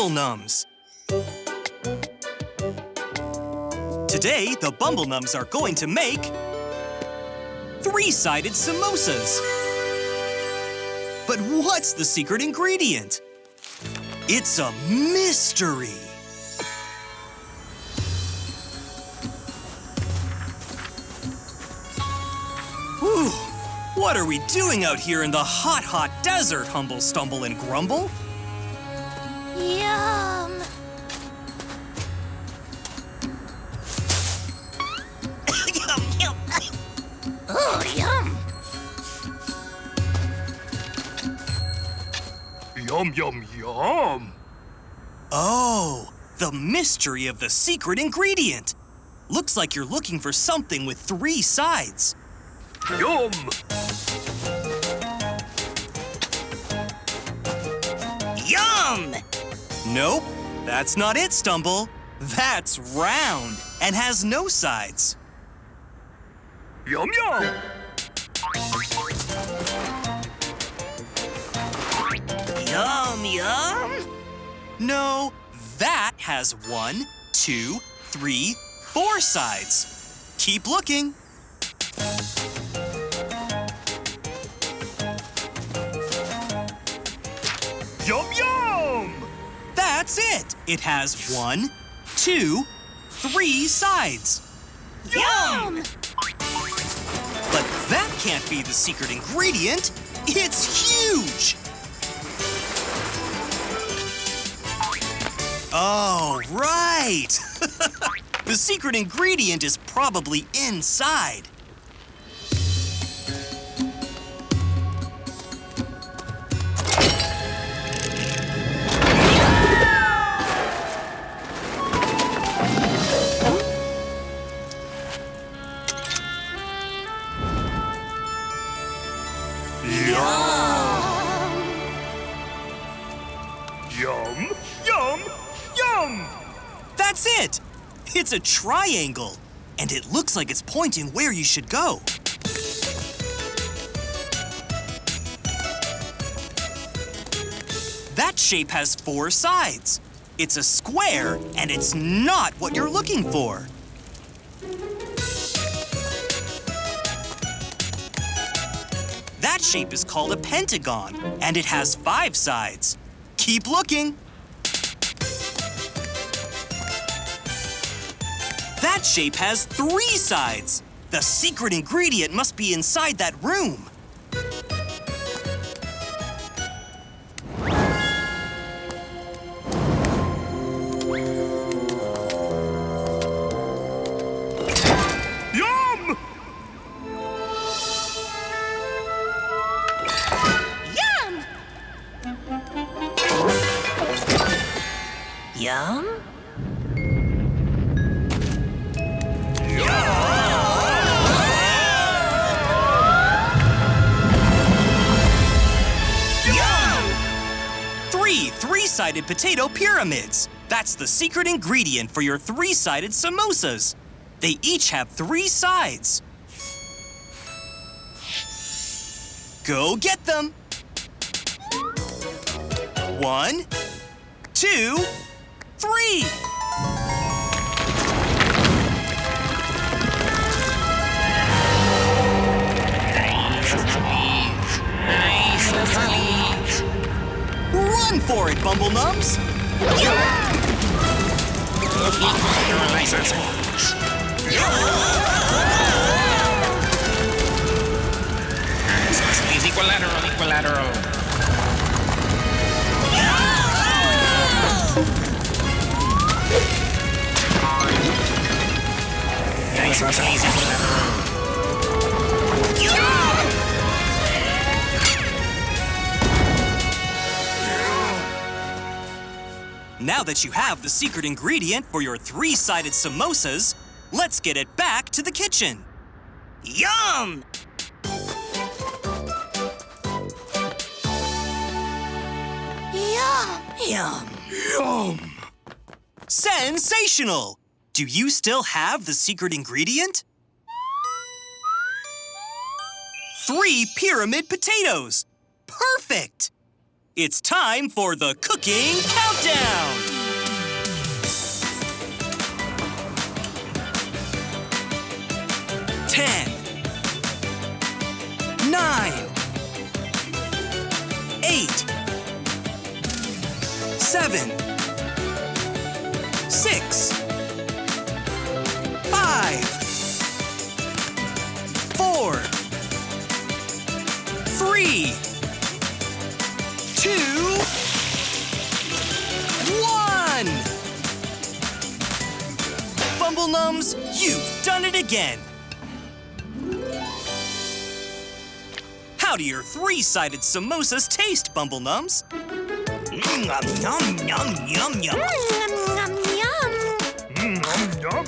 Bumble Nums. Today, the Bumble Nums are going to make three-sided samosas. But what's the secret ingredient? It's a mystery. Whew. What are we doing out here in the hot, hot desert, Humble, Stumble, and Grumble? Yum! Yum, yum. Oh, yum! Yum, yum, yum! Oh, the mystery of the secret ingredient. Looks like you're looking for something with three sides. Yum! Yum! Nope, that's not it, Stumble. That's round and has no sides. Yum, yum! Yum, yum? No, that has 1, 2, 3, 4 sides. Keep looking. Yum, yum! That's it. It has 1, 2, 3 sides. Yum! But that can't be the secret ingredient. It's huge. Oh, right. The secret ingredient is probably inside. Yum, yum, yum! That's it! It's a triangle, and it looks like it's pointing where you should go. That shape has 4 sides. It's a square, and it's not what you're looking for. That shape is called a pentagon, and it has 5 sides. Keep looking. That shape has 3 sides. The secret ingredient must be inside that room. Yum! Yum? Three-sided potato pyramids. That's the secret ingredient for your three-sided samosas. They each have 3 sides. Go get them. 1, 2, 3. Run for it, Bumble Nums! Equilateral. Now that you have the secret ingredient for your three-sided samosas, let's get it back to the kitchen. Yum! Yum! Yum! Yum! Sensational! Do you still have the secret ingredient? 3 pyramid potatoes. Perfect! It's time for the cooking countdown! 10, 9, 8, 7, 6, 5, 4, 3, 2, 1! Bumble Nums, you've done it again! How do your three-sided samosas taste, Bumble Nums? Yum, yum, yum, yum. Yum, yum.